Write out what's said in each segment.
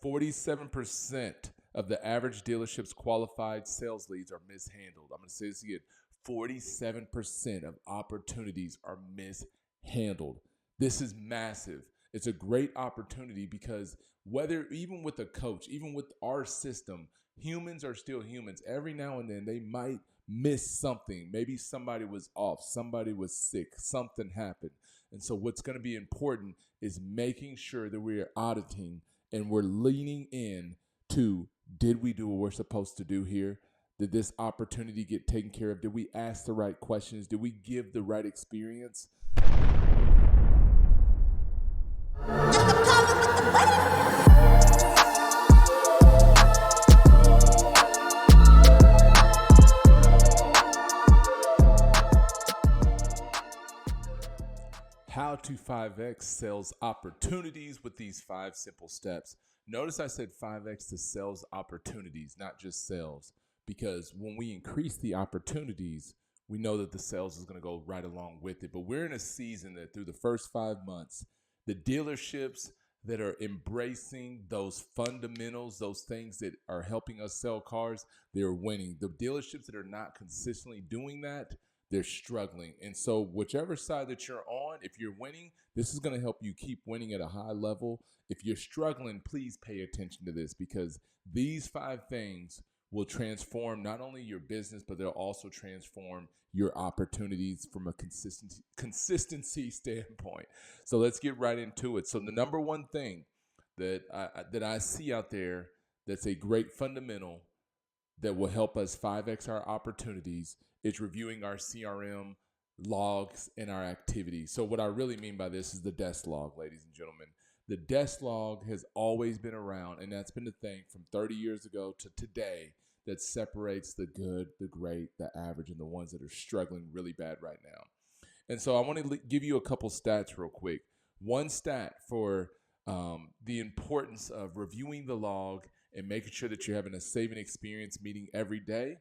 47% of the average dealership's qualified sales leads are mishandled. I'm going to say this again. 47% of opportunities are mishandled. This is massive. It's a great opportunity because whether even with a coach, even with our system, humans are still humans. Every now and then they might miss something. Maybe somebody was off, somebody was sick, something happened. And so what's going to be important is making sure that we are auditing and we're leaning in to, did we do what we're supposed to do here? Did this opportunity get taken care of? Did we ask the right questions? Did we give the right experience? How to 5X sales opportunities with these 5 simple steps. Notice I said 5X to sales opportunities, not just sales, because when we increase the opportunities, we know that the sales is going to go right along with it. But we're in a season that through the first 5 months, the dealerships that are embracing those fundamentals, those things that are helping us sell cars, they're winning. The dealerships that are not consistently doing that, they're struggling. And so whichever side that you're on, if you're winning, this is going to help you keep winning at a high level. If you're struggling, please pay attention to this, because these 5 things will transform not only your business, but they'll also transform your opportunities from a consistency standpoint. So let's get right into it. So the number one thing that I see out there that's a great fundamental that will help us 5X our opportunities is reviewing our CRM logs and our activities. So what I really mean by this is the desk log, ladies and gentlemen. The desk log has always been around, and that's been the thing from 30 years ago to today that separates the good, the great, the average, and the ones that are struggling really bad right now. And so I want to give you a couple stats real quick. One stat for the importance of reviewing the log and making sure that you're having a saving experience meeting every day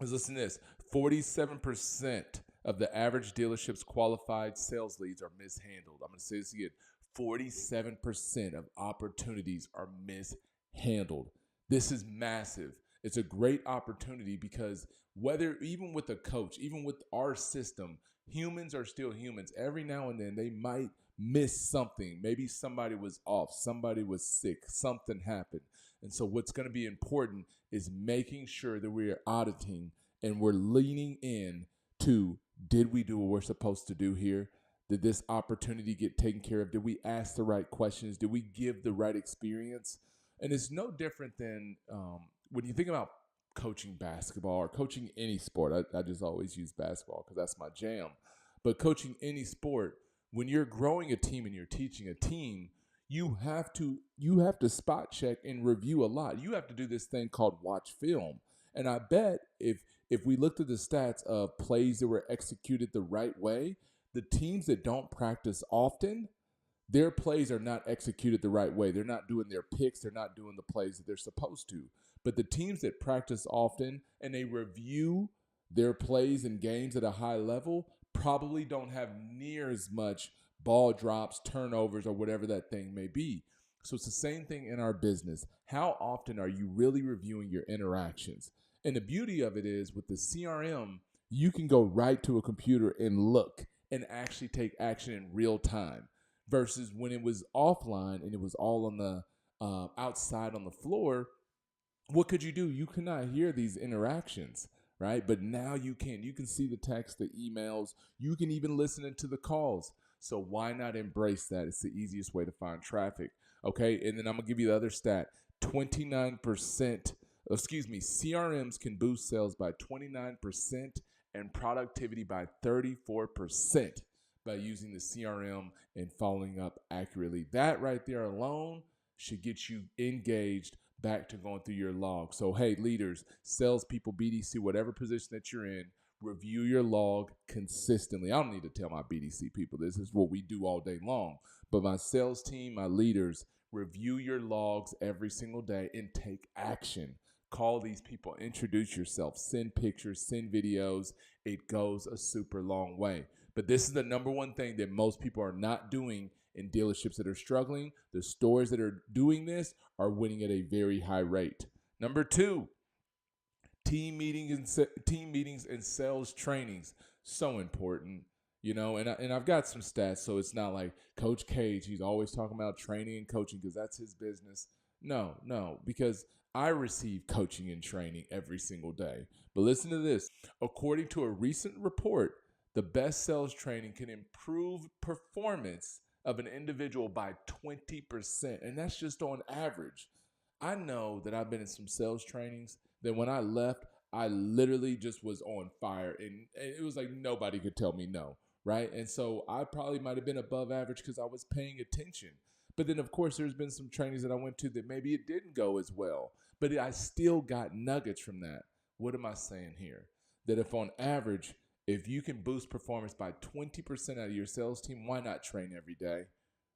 is, listen to this, 47% of the average dealership's qualified sales leads are mishandled. I'm going to say this again. 47% of opportunities are mishandled. This is massive. It's a great opportunity because whether even with a coach, even with our system, humans are still humans. Every now and then they might miss something. Maybe somebody was off, somebody was sick, something happened. And so what's going to be important is making sure that we are auditing and we're leaning in to, did we do what we're supposed to do here? Did this opportunity get taken care of? Did we ask the right questions? Did we give the right experience? And it's no different than when you think about coaching basketball or coaching any sport. I just always use basketball because that's my jam. But coaching any sport, when you're growing a team and you're teaching a team, you have to spot check and review a lot. You have to do this thing called watch film. And I bet if we looked at the stats of plays that were executed the right way, the teams that don't practice often, their plays are not executed the right way. They're not doing their picks. They're not doing the plays that they're supposed to. But the teams that practice often and they review their plays and games at a high level probably don't have near as much ball drops, turnovers, or whatever that thing may be. So it's the same thing in our business. How often are you really reviewing your interactions? And the beauty of it is with the CRM, you can go right to a computer and look and actually take action in real time versus when it was offline and it was all on the outside on the floor. What could you do? You could not hear these interactions, right? But now you can. You can see the text, the emails. You can even listen to the calls. So why not embrace that? It's the easiest way to find traffic. Okay, and then I'm gonna give you the other stat. 29%, CRMs can boost sales by 29% and productivity by 34% by using the CRM and following up accurately. That right there alone should get you engaged back to going through your log. So, hey, leaders, salespeople, BDC, whatever position that you're in, review your log consistently. I don't need to tell my BDC people this is what we do all day long. But my sales team, my leaders, review your logs every single day and take action. Call these people, introduce yourself, send pictures, send videos. It goes a super long way. But this is the number one thing that most people are not doing and dealerships that are struggling, the stores that are doing this are winning at a very high rate. Number 2, team meetings and sales trainings, so important. And I've got some stats, so it's not like Coach Cage, he's always talking about training and coaching because that's his business. No, because I receive coaching and training every single day. But listen to this. According to a recent report, the best sales training can improve performance of an individual by 20%, and that's just on average. I know that I've been in some sales trainings that when I left, I literally just was on fire, and it was like nobody could tell me no, right? And so I probably might have been above average because I was paying attention. But then, of course, there's been some trainings that I went to that maybe it didn't go as well, but I still got nuggets from that. What am I saying here? That if on average, if you can boost performance by 20% out of your sales team, why not train every day?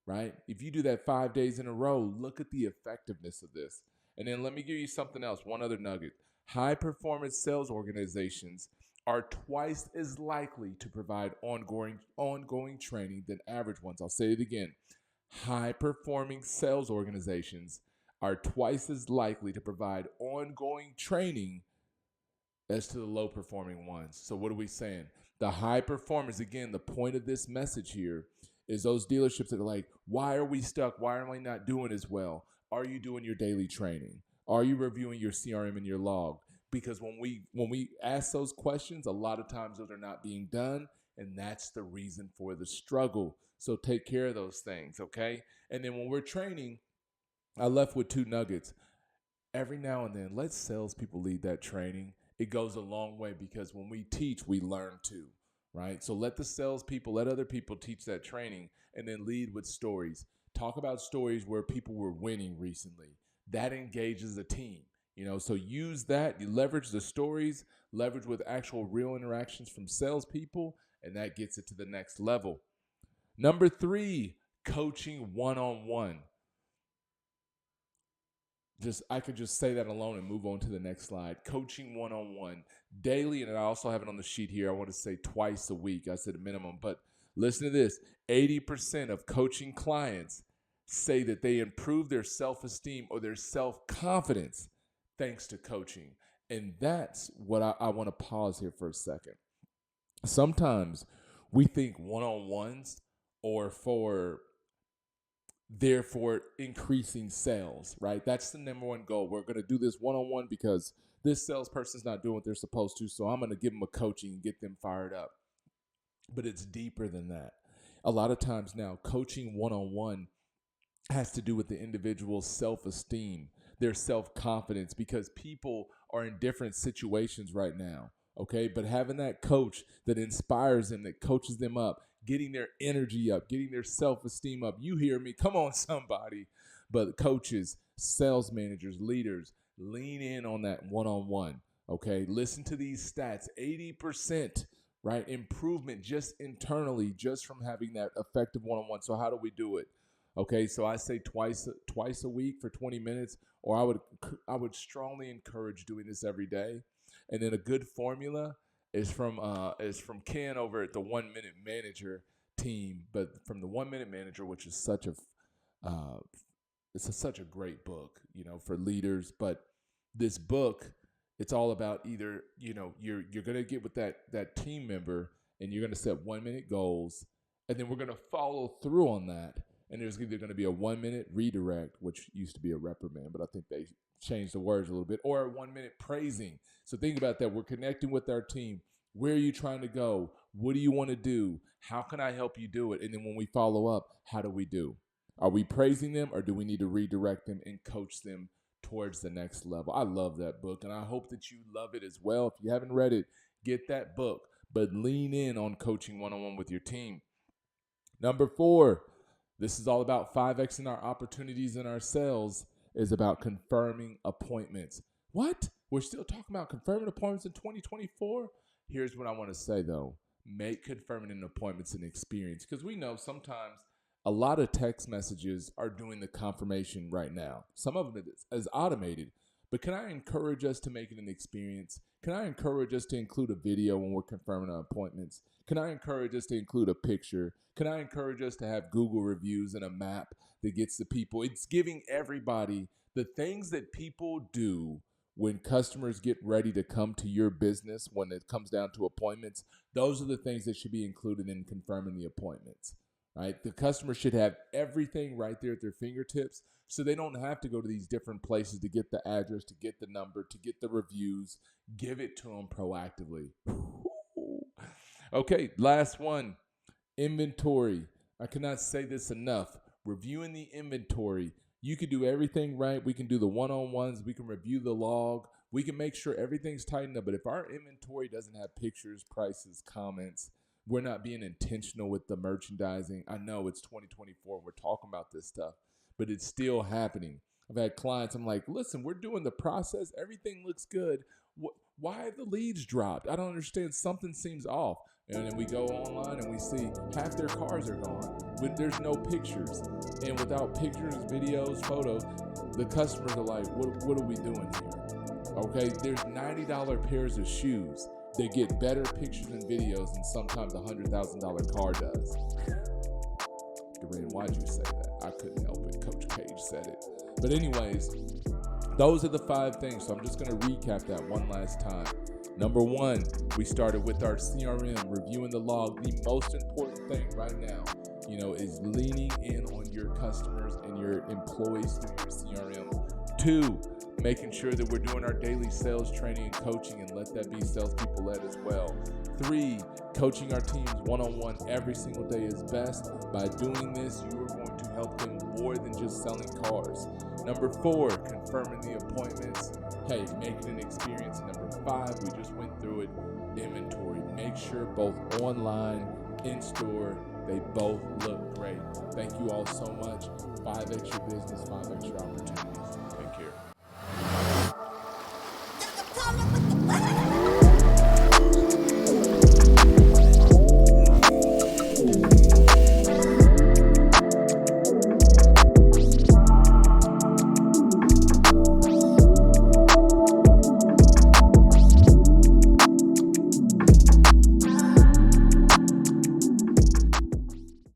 Right? If you do that 5 days in a row, look at the effectiveness of this. And then let me give you something else, one other nugget. High performance sales organizations are twice as likely to provide ongoing training than average ones. I'll say it again. High performing sales organizations are twice as likely to provide ongoing training as to the low performing ones. So what are we saying? The high performers, again, the point of this message here is those dealerships that are like, why are we stuck? Why am I not doing as well? Are you doing your daily training? Are you reviewing your CRM and your log? Because when we ask those questions, a lot of times those are not being done, and that's the reason for the struggle. So take care of those things, okay? And then when we're training, I left with 2 nuggets. Every now and then, let salespeople lead that training. It goes a long way because when we teach, we learn too, right? So let the salespeople, let other people teach that training, and then lead with stories. Talk about stories where people were winning recently. That engages a team, so use that. You leverage the stories, leverage with actual real interactions from salespeople, and that gets it to the next level. Number 3, coaching one-on-one. I could just say that alone and move on to the next slide. Coaching one-on-one daily, and I also have it on the sheet here. I want to say twice a week. I said a minimum, but listen to this. 80% of coaching clients say that they improve their self-esteem or their self-confidence thanks to coaching. And that's what I want to pause here for a second. Sometimes we think one-on-ones or therefore increasing sales, right? That's the number one goal. We're going to do this one-on-one because this salesperson's not doing what they're supposed to, so I'm going to give them a coaching and get them fired up. But it's deeper than that. A lot of times now, coaching one-on-one has to do with the individual's self-esteem, their self-confidence, because people are in different situations right now, okay? But having that coach that inspires them, that coaches them up, getting their energy up, getting their self-esteem up. You hear me? Come on, somebody. But coaches, sales managers, leaders, lean in on that one-on-one, okay? Listen to these stats. 80%, right, improvement just internally, just from having that effective one-on-one. So how do we do it? Okay, so I say twice a week for 20 minutes, or I would strongly encourage doing this every day. And then a good formula is from Ken over at the 1 Minute Manager team, but from the 1 Minute Manager, which is such a great book, for leaders. But this book, it's all about either, you're gonna get with that team member and you're gonna set 1 minute goals, and then we're gonna follow through on that. And there's either going to be a 1 minute redirect, which used to be a reprimand, but I think they changed the words a little bit, or a 1 minute praising. So think about that. We're connecting with our team. Where are you trying to go? What do you want to do? How can I help you do it? And then when we follow up, how do we do? Are we praising them, or do we need to redirect them and coach them towards the next level? I love that book, and I hope that you love it as well. If you haven't read it, get that book, but lean in on coaching one-on-one with your team. Number 4, this is all about 5Xing our opportunities in our sales, is about confirming appointments. What? We're still talking about confirming appointments in 2024? Here's what I want to say, though. Make confirming an appointments an experience, because we know sometimes a lot of text messages are doing the confirmation right now. Some of it is automated, But can I encourage us to make it an experience? Can I encourage us to include a video when we're confirming our appointments? Can I encourage us to include a picture? Can I encourage us to have Google reviews and a map that gets the people? It's giving everybody the things that people do when customers get ready to come to your business, when it comes down to appointments. Those are the things that should be included in confirming the appointments, right? The customer should have everything right there at their fingertips, so they don't have to go to these different places to get the address, to get the number, to get the reviews. Give it to them proactively. Okay, last one, inventory. I cannot say this enough. Reviewing the inventory. You can do everything right. We can do the one-on-ones. We can review the log. We can make sure everything's tightened up. But if our inventory doesn't have pictures, prices, comments, we're not being intentional with the merchandising. I know it's 2024 and we're talking about this stuff, but it's still happening. I've had clients, I'm like, listen, we're doing the process. Everything looks good. Why have the leads dropped? I don't understand. Something seems off. And then we go online and we see half their cars are gone. There's no pictures. And without pictures, videos, photos, the customers are like, what are we doing here? Okay, there's $90 pairs of shoes. They get better pictures and videos than sometimes a $100,000 car does. Doreen, why'd you say that? I couldn't help it. Coach Cage said it. But anyways, those are the 5 things. So I'm just going to recap that one last time. Number 1, we started with our CRM, reviewing the log. The most important thing right now, is leaning in on your customers and your employees through your CRM. 2, making sure that we're doing our daily sales training and coaching, and let that be salespeople led as well. 3, coaching our teams one-on-one every single day is best. By doing this, you are going to help them more than just selling cars. Number 4, confirming the appointments. Hey, make it an experience. Number 5, we just went through it, inventory. Make sure both online, in-store, they both look great. Thank you all so much. 5X your business, 5X your opportunity.